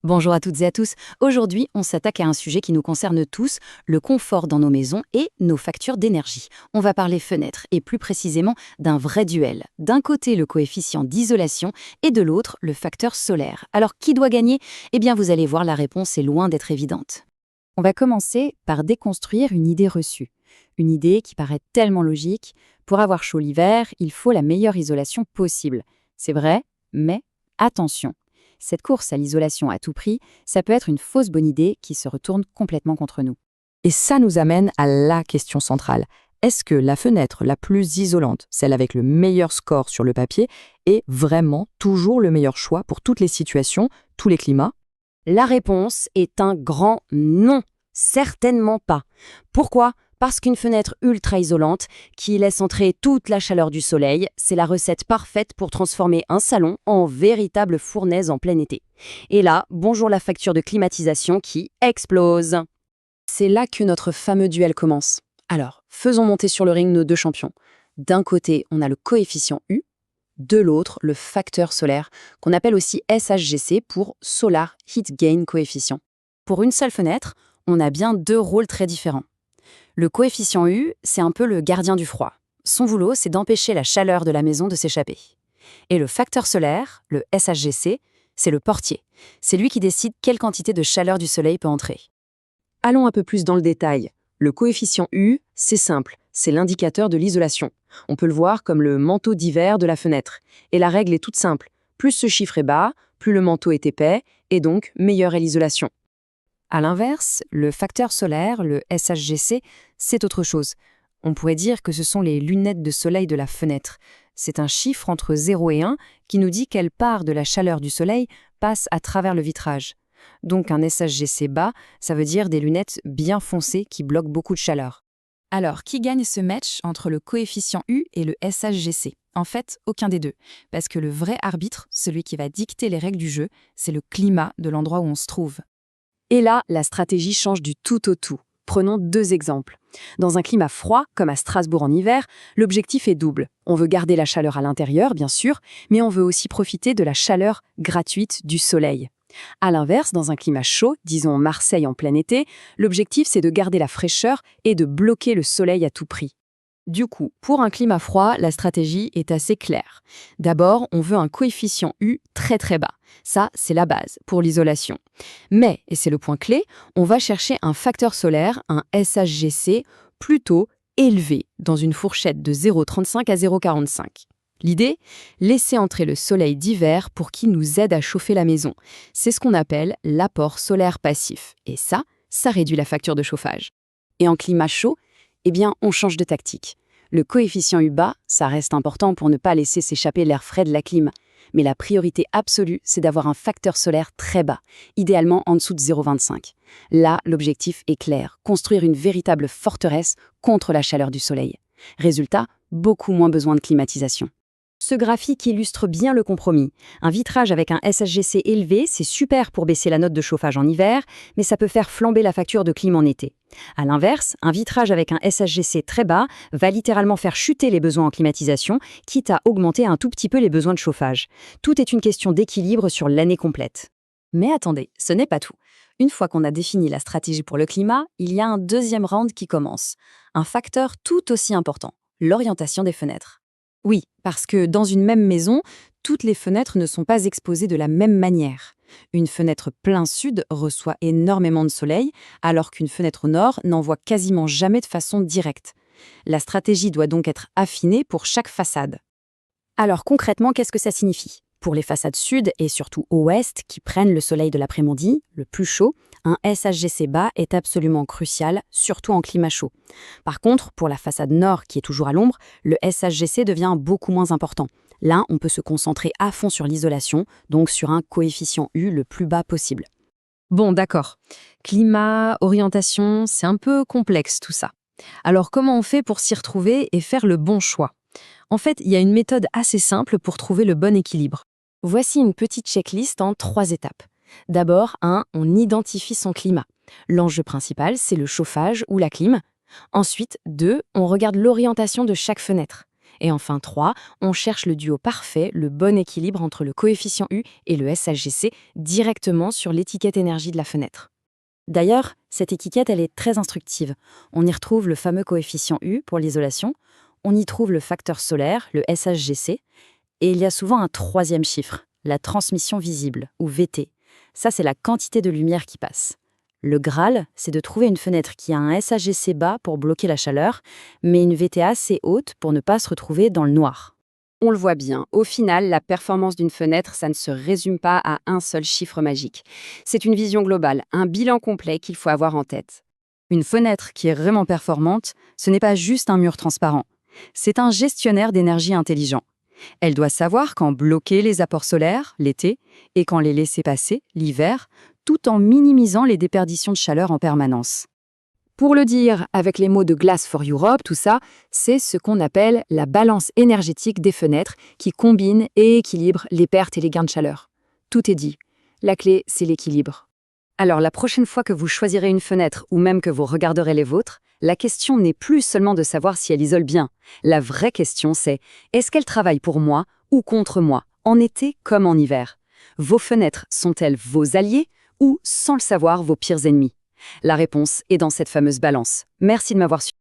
Bonjour à toutes et à tous. Aujourd'hui, on s'attaque à un sujet qui nous concerne tous, le confort dans nos maisons et nos factures d'énergie. On va parler fenêtres et plus précisément d'un vrai duel. D'un côté, le coefficient d'isolation et de l'autre, le facteur solaire. Alors, qui doit gagner? Eh bien, vous allez voir, la réponse est loin d'être évidente. On va commencer par déconstruire une idée reçue. Une idée qui paraît tellement logique. Pour avoir chaud l'hiver, il faut la meilleure isolation possible. C'est vrai, mais attention. Cette course à l'isolation à tout prix, ça peut être une fausse bonne idée qui se retourne complètement contre nous. Et ça nous amène à la question centrale. Est-ce que la fenêtre la plus isolante, celle avec le meilleur score sur le papier, est vraiment toujours le meilleur choix pour toutes les situations, tous les climats? La réponse est un grand non. Certainement pas. Pourquoi? Parce qu'une fenêtre ultra isolante, qui laisse entrer toute la chaleur du soleil, c'est la recette parfaite pour transformer un salon en véritable fournaise en plein été. Et là, bonjour la facture de climatisation qui explose. C'est là que notre fameux duel commence. Alors, faisons monter sur le ring nos deux champions. D'un côté, on a le coefficient U, de l'autre, le facteur solaire, qu'on appelle aussi SHGC pour Solar Heat Gain Coefficient. Pour une seule fenêtre, on a bien deux rôles très différents. Le coefficient U, c'est un peu le gardien du froid. Son boulot, c'est d'empêcher la chaleur de la maison de s'échapper. Et le facteur solaire, le SHGC, c'est le portier. C'est lui qui décide quelle quantité de chaleur du soleil peut entrer. Allons un peu plus dans le détail. Le coefficient U, c'est simple, c'est l'indicateur de l'isolation. On peut le voir comme le manteau d'hiver de la fenêtre. Et la règle est toute simple. Plus ce chiffre est bas, plus le manteau est épais, et donc meilleure est l'isolation. À l'inverse, le facteur solaire, le SHGC, c'est autre chose. On pourrait dire que ce sont les lunettes de soleil de la fenêtre. C'est un chiffre entre 0 et 1 qui nous dit quelle part de la chaleur du soleil passe à travers le vitrage. Donc un SHGC bas, ça veut dire des lunettes bien foncées qui bloquent beaucoup de chaleur. Alors, qui gagne ce match entre le coefficient U et le SHGC? En fait, aucun des deux. Parce que le vrai arbitre, celui qui va dicter les règles du jeu, c'est le climat de l'endroit où on se trouve. Et là, la stratégie change du tout au tout. Prenons deux exemples. Dans un climat froid, comme à Strasbourg en hiver, l'objectif est double. On veut garder la chaleur à l'intérieur, bien sûr, mais on veut aussi profiter de la chaleur gratuite du soleil. À l'inverse, dans un climat chaud, disons Marseille en plein été, l'objectif c'est de garder la fraîcheur et de bloquer le soleil à tout prix. Du coup, pour un climat froid, la stratégie est assez claire. D'abord, on veut un coefficient U très très bas. Ça, c'est la base pour l'isolation. Mais, et c'est le point clé, on va chercher un facteur solaire, un SHGC, plutôt élevé, dans une fourchette de 0,35 à 0,45. L'idée? Laisser entrer le soleil d'hiver pour qu'il nous aide à chauffer la maison. C'est ce qu'on appelle l'apport solaire passif. Et ça réduit la facture de chauffage. Et en climat chaud, eh bien, on change de tactique. Le coefficient U bas, ça reste important pour ne pas laisser s'échapper l'air frais de la clim. Mais la priorité absolue, c'est d'avoir un facteur solaire très bas, idéalement en dessous de 0,25. Là, l'objectif est clair, construire une véritable forteresse contre la chaleur du soleil. Résultat, beaucoup moins besoin de climatisation. Ce graphique illustre bien le compromis. Un vitrage avec un SHGC élevé, c'est super pour baisser la note de chauffage en hiver, mais ça peut faire flamber la facture de clim en été. À l'inverse, un vitrage avec un SHGC très bas va littéralement faire chuter les besoins en climatisation, quitte à augmenter un tout petit peu les besoins de chauffage. Tout est une question d'équilibre sur l'année complète. Mais attendez, ce n'est pas tout. Une fois qu'on a défini la stratégie pour le climat, il y a un deuxième round qui commence. Un facteur tout aussi important, l'orientation des fenêtres. Oui, parce que dans une même maison, toutes les fenêtres ne sont pas exposées de la même manière. Une fenêtre plein sud reçoit énormément de soleil, alors qu'une fenêtre au nord n'envoie quasiment jamais de façon directe. La stratégie doit donc être affinée pour chaque façade. Alors concrètement, qu'est-ce que ça signifie? Pour les façades sud et surtout ouest qui prennent le soleil de l'après-midi, le plus chaud, un SHGC bas est absolument crucial, surtout en climat chaud. Par contre, pour la façade nord qui est toujours à l'ombre, le SHGC devient beaucoup moins important. Là, on peut se concentrer à fond sur l'isolation, donc sur un coefficient U le plus bas possible. Bon, d'accord. Climat, orientation, c'est un peu complexe tout ça. Alors comment on fait pour s'y retrouver et faire le bon choix? En fait, il y a une méthode assez simple pour trouver le bon équilibre. Voici une petite checklist en 3 étapes. D'abord, on identifie son climat. L'enjeu principal, c'est le chauffage ou la clim. Ensuite, 2, on regarde l'orientation de chaque fenêtre. Et enfin 3, on cherche le duo parfait, le bon équilibre entre le coefficient U et le SHGC directement sur l'étiquette énergie de la fenêtre. D'ailleurs, cette étiquette, elle est très instructive. On y retrouve le fameux coefficient U pour l'isolation, on y trouve le facteur solaire, le SHGC, et il y a souvent un troisième chiffre, la transmission visible, ou VT. Ça, c'est la quantité de lumière qui passe. Le Graal, c'est de trouver une fenêtre qui a un SHGC bas pour bloquer la chaleur, mais une VT assez haute pour ne pas se retrouver dans le noir. On le voit bien, au final, la performance d'une fenêtre, ça ne se résume pas à un seul chiffre magique. C'est une vision globale, un bilan complet qu'il faut avoir en tête. Une fenêtre qui est vraiment performante, ce n'est pas juste un mur transparent. C'est un gestionnaire d'énergie intelligent. Elle doit savoir quand bloquer les apports solaires, l'été, et quand les laisser passer, l'hiver, tout en minimisant les déperditions de chaleur en permanence. Pour le dire avec les mots de Glass for Europe, tout ça, c'est ce qu'on appelle la balance énergétique des fenêtres qui combine et équilibre les pertes et les gains de chaleur. Tout est dit. La clé, c'est l'équilibre. Alors la prochaine fois que vous choisirez une fenêtre ou même que vous regarderez les vôtres, la question n'est plus seulement de savoir si elle isole bien. La vraie question c'est, est-ce qu'elle travaille pour moi ou contre moi, en été comme en hiver? Vos fenêtres sont-elles vos alliés ou, sans le savoir, vos pires ennemis? La réponse est dans cette fameuse balance. Merci de m'avoir suivi.